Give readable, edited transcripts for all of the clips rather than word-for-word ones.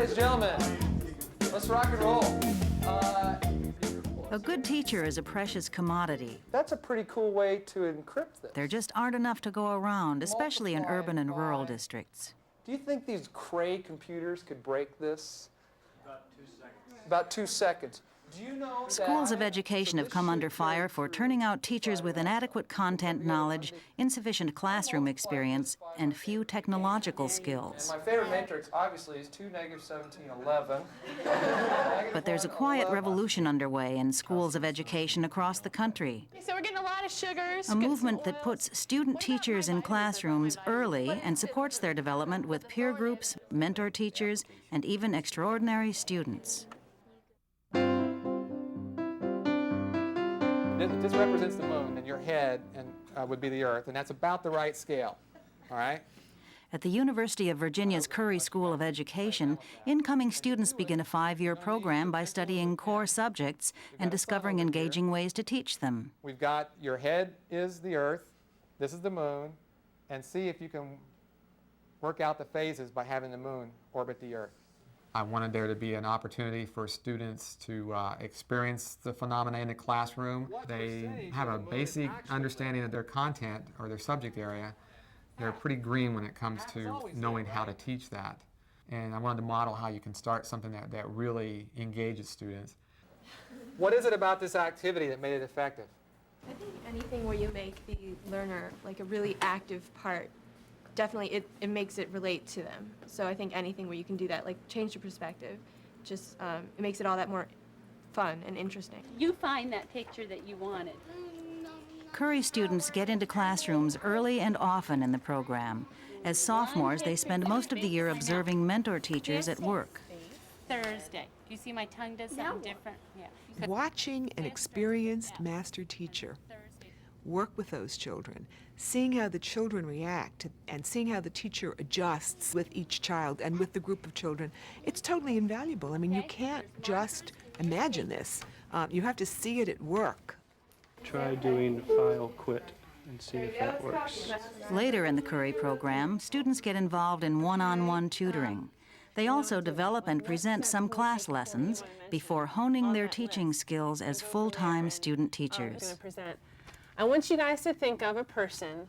ladies and gentlemen. Let's rock and roll. A good teacher is a precious commodity. That's a pretty cool way to encrypt this. There just aren't enough to go around, especially in urban and rural districts. Do you think these Cray computers could break this? About 2 seconds. About 2 seconds. Do you know Schools of education have come under fire for turning out teachers with inadequate content knowledge, insufficient classroom experience, and few technological skills. And my favorite matrix, obviously, is 2, -17, 11. But there's a quiet revolution underway in schools of education across the country. So we're getting a lot of sugars. A movement that puts student teachers in classrooms early and supports their development with peer groups, mentor teachers, and even extraordinary students. This represents the moon, and your head would be the Earth, and that's about the right scale, all right? At the University of Virginia's Curry School of Education, incoming students begin a 5-year program by studying core subjects and discovering engaging ways to teach them. We've got your head is the Earth, this is the moon, and see if you can work out the phases by having the moon orbit the Earth. I wanted there to be an opportunity for students to experience the phenomena in the classroom. They have a basic understanding of their content or their subject area. They're pretty green when it comes to knowing how to teach that. And I wanted to model how you can start something that really engages students. What is it about this activity that made it effective? I think anything where you make the learner like a really active part, definitely it makes it relate to them. So I think anything where you can do that, like change the perspective, just it makes it all that more fun and interesting. You find that picture that you wanted. Curry students get into classrooms early and often in the program. As sophomores, they spend most of the year observing mentor teachers at work. Thursday. Do you see my tongue does something different? Yeah. Watching an experienced master teacher work with those children, seeing how the children react, and seeing how the teacher adjusts with each child and with the group of children, it's totally invaluable. I mean, you can't just imagine this. You have to see it at work. Try doing file quit and see if that works. Later in the Curry program, students get involved in one-on-one tutoring. They also develop and present some class lessons before honing their teaching skills as full-time student teachers. I want you guys to think of a person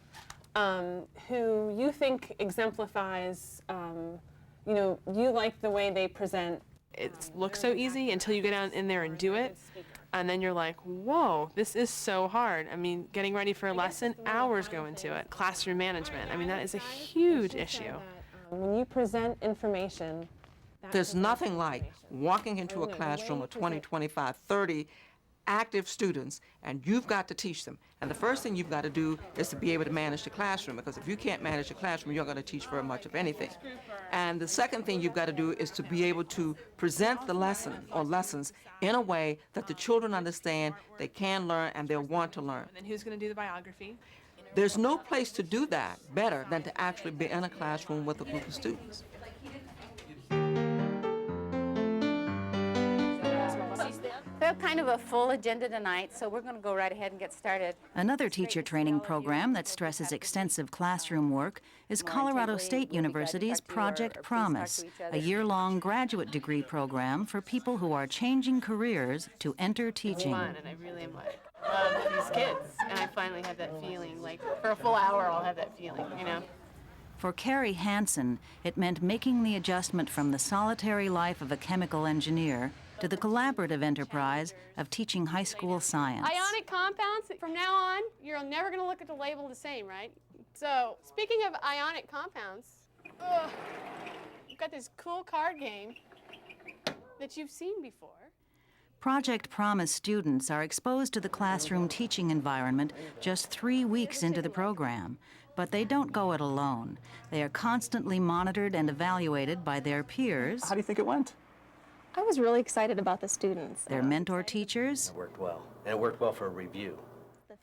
who you think exemplifies, you like the way they present. It looks so easy until you get down in there and do it, and then you're like, whoa, this is so hard. I mean, getting ready for a lesson, hours go into it. Classroom management, I mean, that is a huge issue. When you present information, there's nothing like walking into a classroom of 20, 25, 30 active students, and you've got to teach them. And the first thing you've got to do is to be able to manage the classroom, because if you can't manage the classroom, you're not going to teach very much of anything. And the second thing you've got to do is to be able to present the lesson or lessons in a way that the children understand, they can learn, and they'll want to learn. And then who's going to do the biography? There's no place to do that better than to actually be in a classroom with a group of students. We have kind of a full agenda tonight, so we're going to go right ahead and get started. Another teacher training program that stresses extensive classroom work is Colorado State University's Project Promise, a year-long graduate degree program for people who are changing careers to enter teaching. And I really am like, love these kids, and I finally have that feeling, like for a full hour I'll have that feeling, For Carrie Hansen, it meant making the adjustment from the solitary life of a chemical engineer to the collaborative enterprise of teaching high school science. Ionic compounds, from now on, you're never going to look at the label the same, right? So, speaking of ionic compounds, we've got this cool card game that you've seen before. Project Promise students are exposed to the classroom teaching environment just 3 weeks into the program, but they don't go it alone. They are constantly monitored and evaluated by their peers. How do you think it went? I was really excited about the students. Their mentor teachers. It worked well, and it worked well for a review.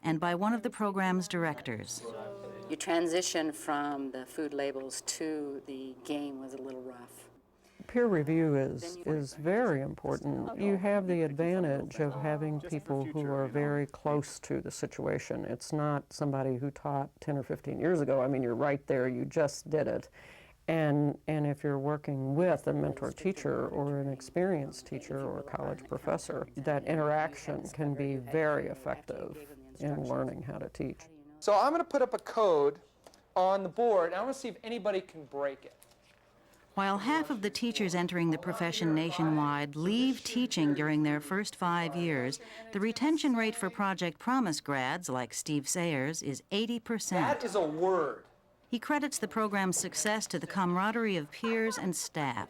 And by one of the program's directors. You transition from the food labels to the game was a little rough. Peer review is very important. You have the advantage of having people who are very close to the situation. It's not somebody who taught 10 or 15 years ago. I mean, you're right there, you just did it. And if you're working with a mentor teacher or an experienced teacher or a college professor, that interaction can be very effective in learning how to teach. So I'm going to put up a code on the board, and I want to see if anybody can break it. While half of the teachers entering the profession nationwide leave teaching during their first 5 years, the retention rate for Project Promise grads, like Steve Sayers, is 80%. That is a word. He credits the program's success to the camaraderie of peers and staff.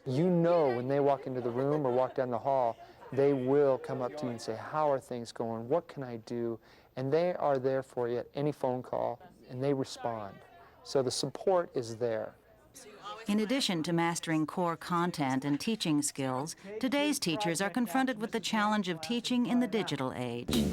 You know when they walk into the room or walk down the hall, they will come up to you and say, how are things going? What can I do? And they are there for you at any phone call, and they respond. So the support is there. In addition to mastering core content and teaching skills, today's teachers are confronted with the challenge of teaching in the digital age.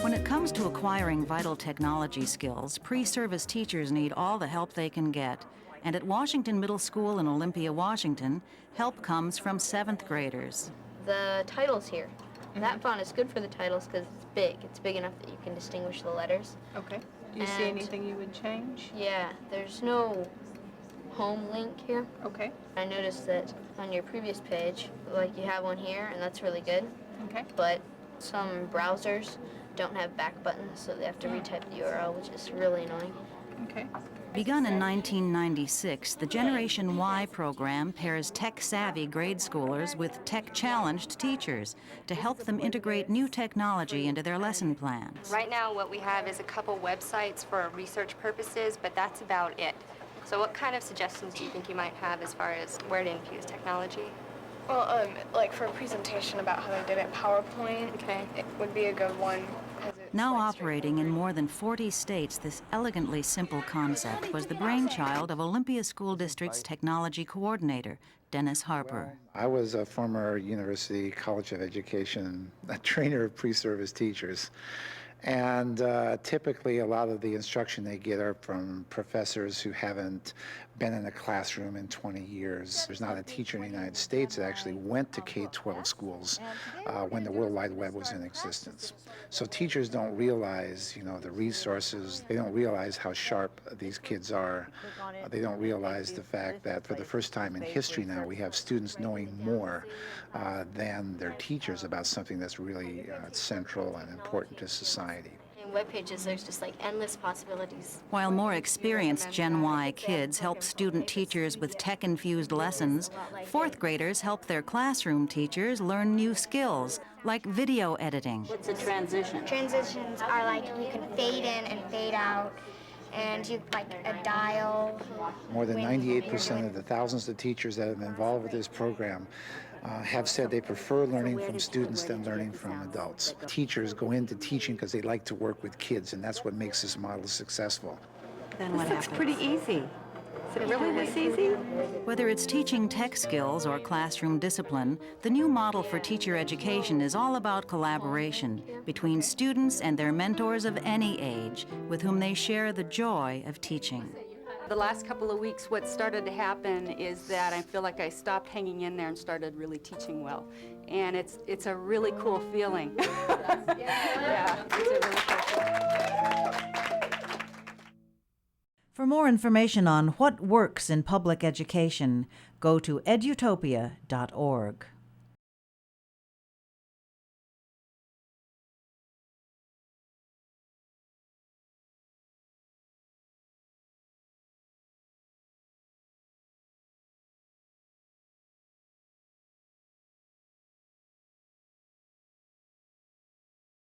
When it comes to acquiring vital technology skills, pre-service teachers need all the help they can get. And at Washington Middle School in Olympia, Washington, help comes from 7th graders. The titles here. That font is good for the titles because it's big. It's big enough that you can distinguish the letters. Okay. Do you see anything you would change? Yeah, there's no home link here. Okay. I noticed that on your previous page, like you have one here, and that's really good. Okay. But some browsers don't have back buttons, so they have to retype the URL, which is really annoying. Okay. Begun in 1996, the Generation Y program pairs tech-savvy grade schoolers with tech-challenged teachers to help them integrate new technology into their lesson plans. Right now, what we have is a couple websites for research purposes, but that's about it. So what kind of suggestions do you think you might have as far as where to infuse technology? Well, like for a presentation about how they did it, PowerPoint, it would be a good one. Now operating in more than 40 states, this elegantly simple concept was the brainchild of Olympia School District's technology coordinator, Dennis Harper. I was a former University College of Education trainer of pre-service teachers. And typically a lot of the instruction they get are from professors who haven't been in a classroom in 20 years. There's not a teacher in the United States that actually went to K-12 schools when the World Wide Web was in existence. So teachers don't realize, the resources. They don't realize how sharp these kids are. They don't realize the fact that for the first time in history now, we have students knowing more than their teachers about something that's really central and important to society. In web pages, there's just like endless possibilities. While more experienced Gen Y kids help student teachers with tech-infused lessons, 4th graders help their classroom teachers learn new skills, like video editing. What's a transition? Transitions are like you can fade in and fade out, and you like a dial. More than 98% of the thousands of teachers that have been involved with this program have said they prefer learning from students than learning from adults. Teachers go into teaching because they like to work with kids, and that's what makes this model successful. Then what happens? It's pretty easy. Is it really this easy? Whether it's teaching tech skills or classroom discipline, the new model for teacher education is all about collaboration between students and their mentors of any age, with whom they share the joy of teaching. The last couple of weeks, what started to happen is that I feel like I stopped hanging in there and started really teaching well. And it's a really cool feeling. Yeah, it's a really cool feeling. For more information on what works in public education, go to edutopia.org.